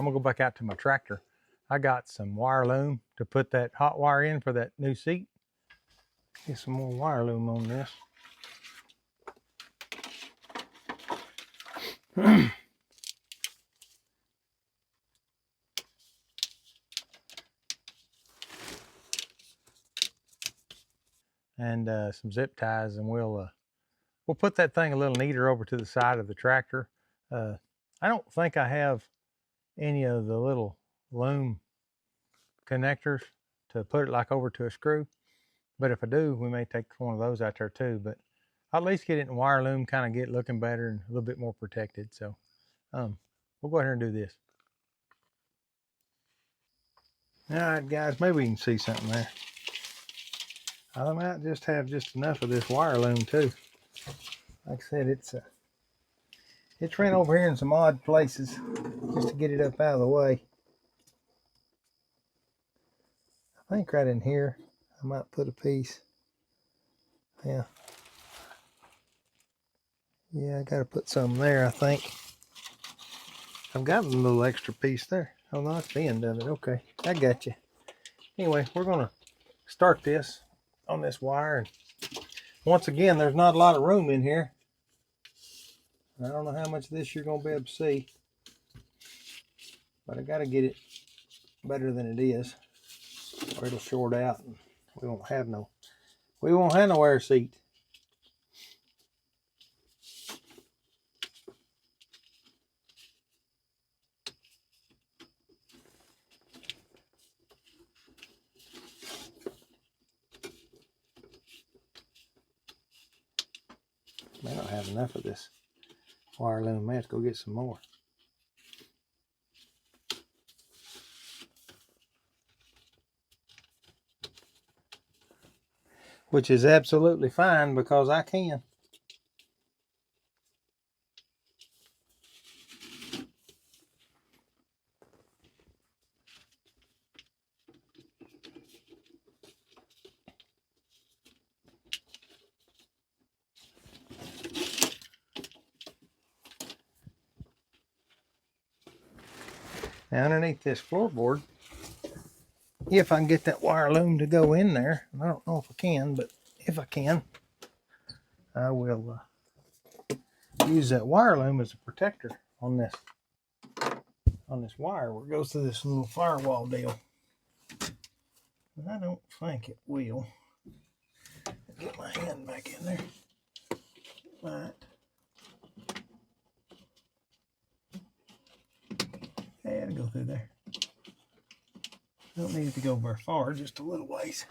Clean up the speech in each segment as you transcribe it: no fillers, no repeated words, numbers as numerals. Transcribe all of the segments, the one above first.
I'm gonna go back out to my tractor. I got some wire loom to put that hot wire in for that new seat. Get some more wire loom on this. And some zip ties, and we'll put that thing a little neater over to the side of the tractor. I don't think I have any of the little loom connectors to put it like over to a screw, but if I do, we may take one of those out there too. But I'll at least get it in wire loom, kind of get it looking better and a little bit more protected. So we'll go ahead and do this. All right, guys, maybe we can see something there. I might just have just enough of this wire loom too. Like I said, it's ran over here in some odd places just to get it up out of the way. I think right in here I might put a piece. Yeah, I gotta put some there, I think. I've got a little extra piece there. Oh no, that's the end of it. Okay, I got you. Anyway, we're gonna start this on this wire, and once again, there's not a lot of room in here. I don't know how much of this you're gonna be able to see, but I gotta get it better than it is, or it'll short out and we won't have no air seat. May not have enough of this wire loom. May have to go get some more. Which is absolutely fine because I can. Now underneath this floorboard, if I can get that wire loom to go in there, I don't know if I can, but if I can, I will use that wire loom as a protector on this wire where it goes to this little firewall deal. And I don't think it will. Get my hand back in there. Right. Hey, it'll go through there. Don't need it to go very far, just a little ways.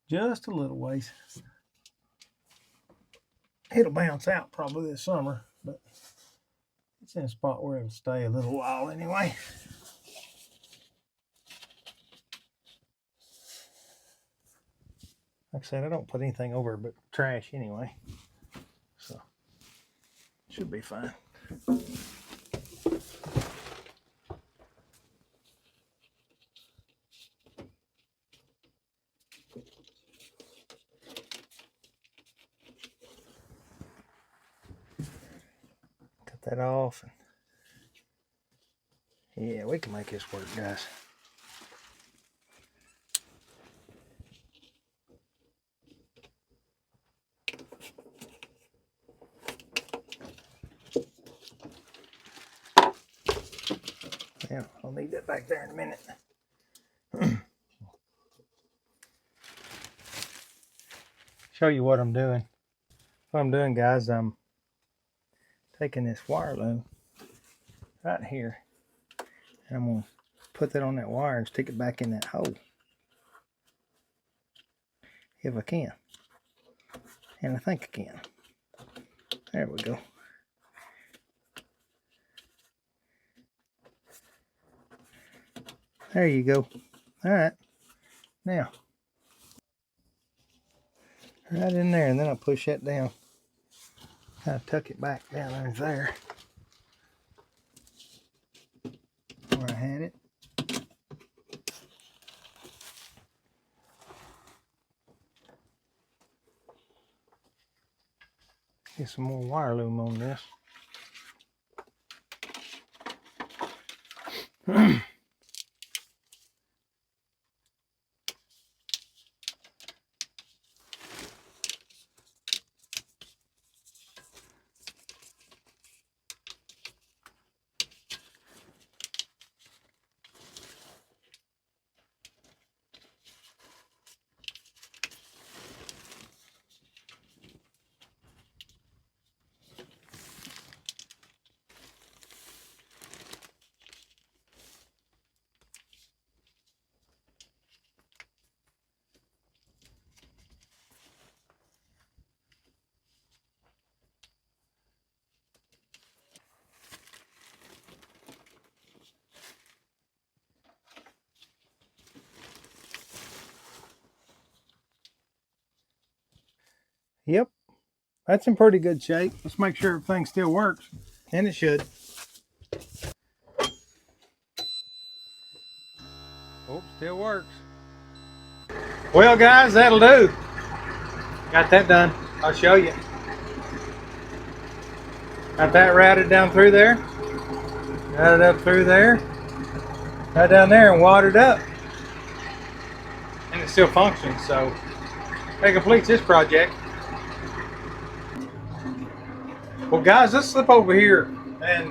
Just a little ways. It'll bounce out probably this summer, but it's in a spot where it'll stay a little while anyway. Like I said, I don't put anything over but trash anyway, so should be fine. Cut that off. And yeah, we can make this work, guys. Yeah, I'll need that back there in a minute. Show you what I'm doing. What I'm doing, guys, I'm taking this wire loom right here, and I'm gonna put that on that wire and stick it back in that hole if I can, and I think I can. There we go. There you go. All right, now right in there, and then I'll push that down, kind of tuck it back down there where I had it. Get some more wire loom on this. Yep, that's in pretty good shape. Let's make sure everything still works, and it should. Oh, still works. Well, guys, that'll do. Got that done. I'll show you. Got that routed down through there. Got it up through there. Right down there and watered up. And it still functions, so that completes this project. Well, guys, let's slip over here and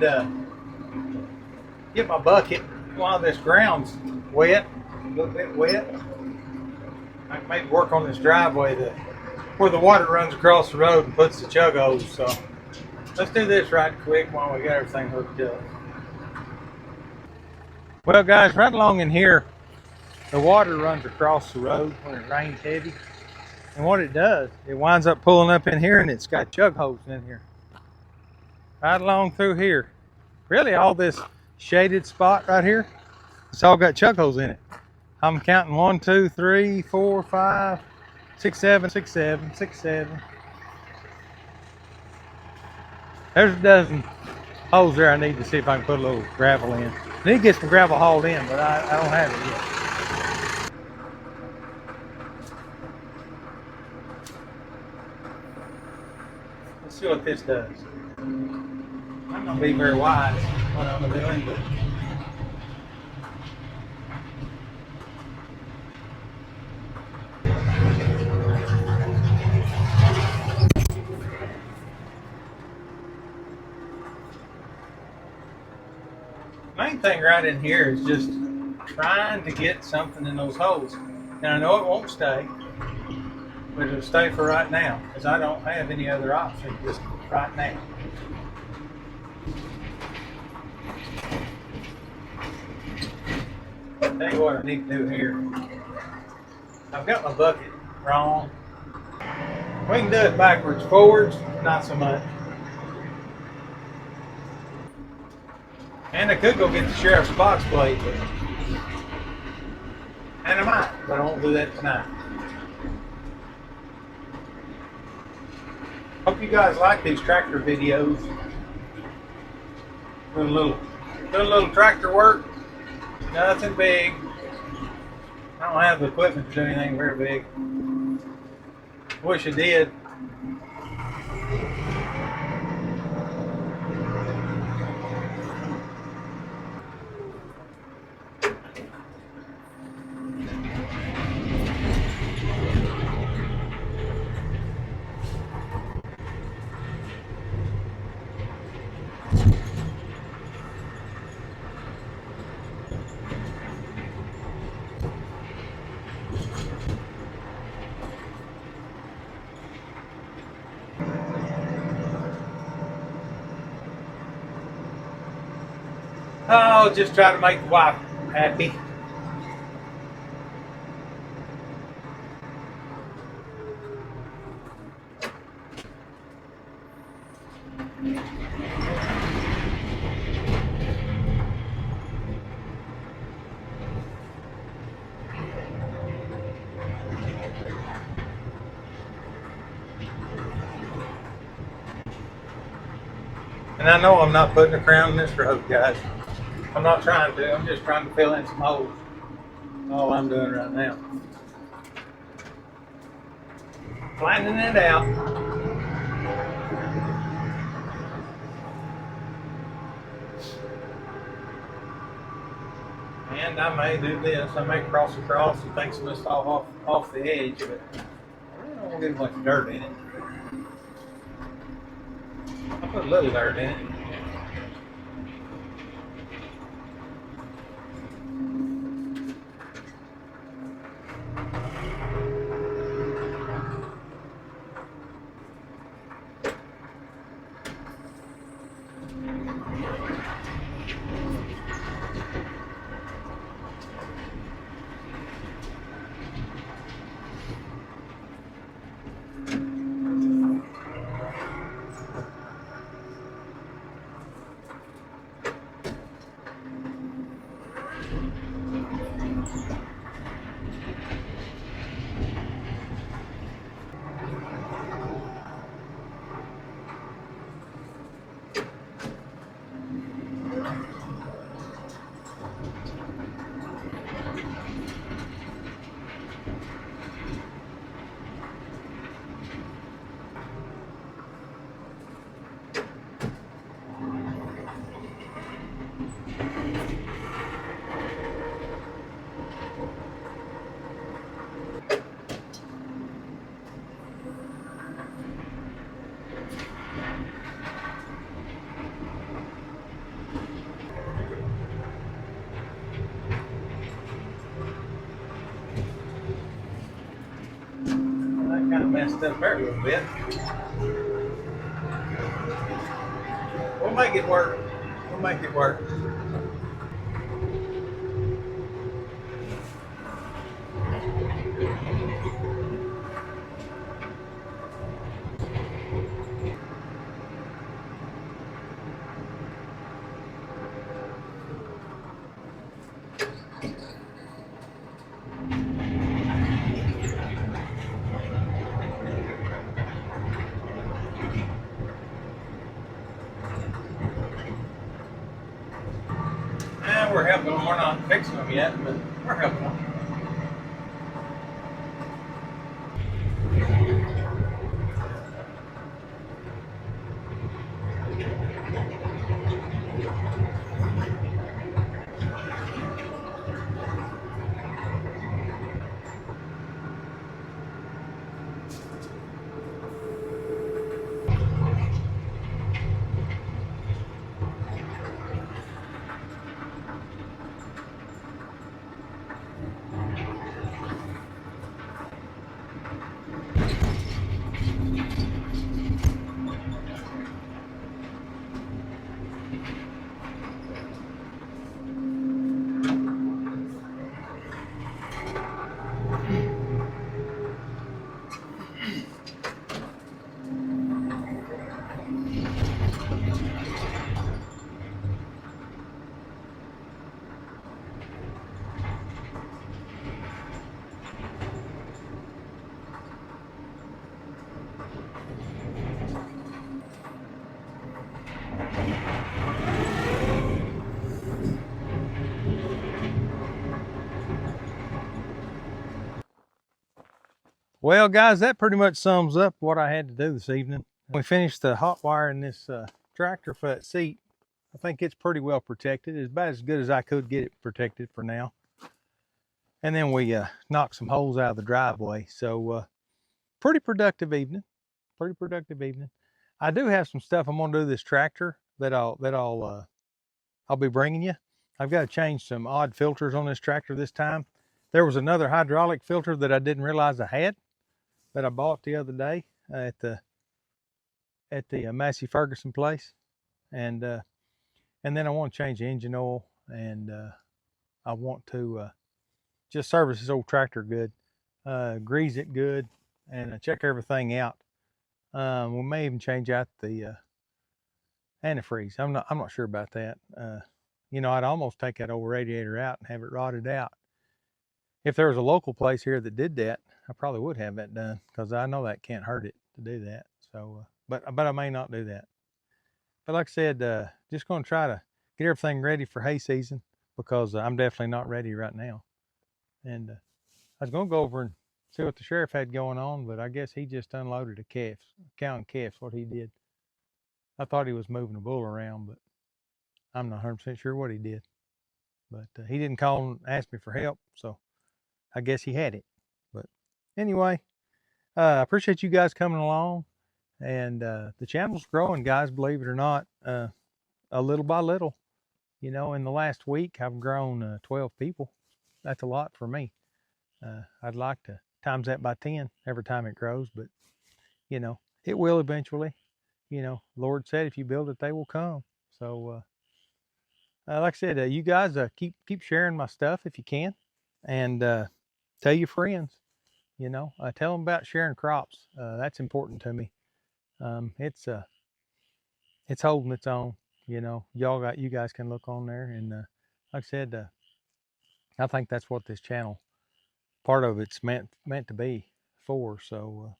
get my bucket while this ground's wet, a little bit wet. I can maybe work on this driveway where the water runs across the road and puts the chug hose. So let's do this right quick while we got everything hooked up. Well, guys, right along in here, the water runs across the road when it rains heavy. And what it does, it winds up pulling up in here, and it's got chug hose in here. Right along through here. Really, all this shaded spot right here, it's all got chug holes in it. I'm counting 1, 2, 3, 4, 5, 6, 7, 6, 7, 6, 7. There's a dozen holes there I need to see if I can put a little gravel in. I need to get some gravel hauled in, but I don't have it yet. Let's see what this does. I'm not being very wise what I'm doing, but main thing right in here is just trying to get something in those holes. And I know it won't stay, but it'll stay for right now because I don't have any other option just right now. I'll tell you what I need to do here. I've got my bucket wrong. We can do it backwards, forwards, not so much. And I could go get the sheriff's box blade, and I might, but I won't do that tonight. Hope you guys like these tractor videos. Doing a little tractor work. Nothing big. I don't have the equipment to do anything very big. Wish I did. Oh, just try to make the wife happy. And I know I'm not putting a crown in this road, guys. I'm not trying to. I'm just trying to fill in some holes. That's all I'm doing right now. Flattening it out. And I may do this. I may cross across and take some of this off the edge, but I really don't want to get much dirt in it. I'll put a little dirt in it. That kind of messed up there a little bit. We'll make it work. We'll make it work. We're helping them. We're not fixing them yet, but we're helping them. Well, guys, that pretty much sums up what I had to do this evening. We finished the hot wire in this tractor foot seat. I think it's pretty well protected. It's about as good as I could get it protected for now. And then we knocked some holes out of the driveway. So pretty productive evening. Pretty productive evening. I do have some stuff I'm gonna do this tractor that I'll be bringing you. I've got to change some odd filters on this tractor this time. There was another hydraulic filter that I didn't realize I had that I bought the other day at the Massey Ferguson place, and then I want to change the engine oil, and I want to just service this old tractor good, grease it good, and check everything out. We may even change out the antifreeze. I'm not sure about that. You know, I'd almost take that old radiator out and have it rotted out. If there was a local place here that did that, I probably would have that done, because I know that can't hurt it to do that. So, but I may not do that. But like I said, just going to try to get everything ready for hay season, because I'm definitely not ready right now. And I was going to go over and see what the sheriff had going on, but I guess he just unloaded a cow and calves, what he did. I thought he was moving a bull around, but I'm not 100% sure what he did. but he didn't call and ask me for help, so I guess he had it. But anyway, I appreciate you guys coming along, and the channel's growing, guys. Believe it or not, a little by little. You know, in the last week, I've grown 12 people. That's a lot for me. I'd like to times that by 10 every time it grows, but you know, it will eventually. You know, Lord said, if you build it, they will come. So, like I said, you guys keep sharing my stuff if you can, and tell your friends. You know, tell them about sharing crops. That's important to me. It's holding its own. You know, you guys can look on there, and like I said, I think that's what this channel part of it's meant to be for. So,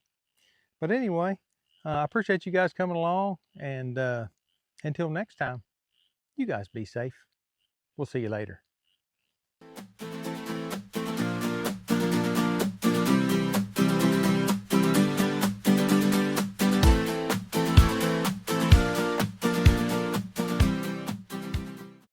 but anyway, I appreciate you guys coming along, and until next time, you guys be safe. We'll see you later.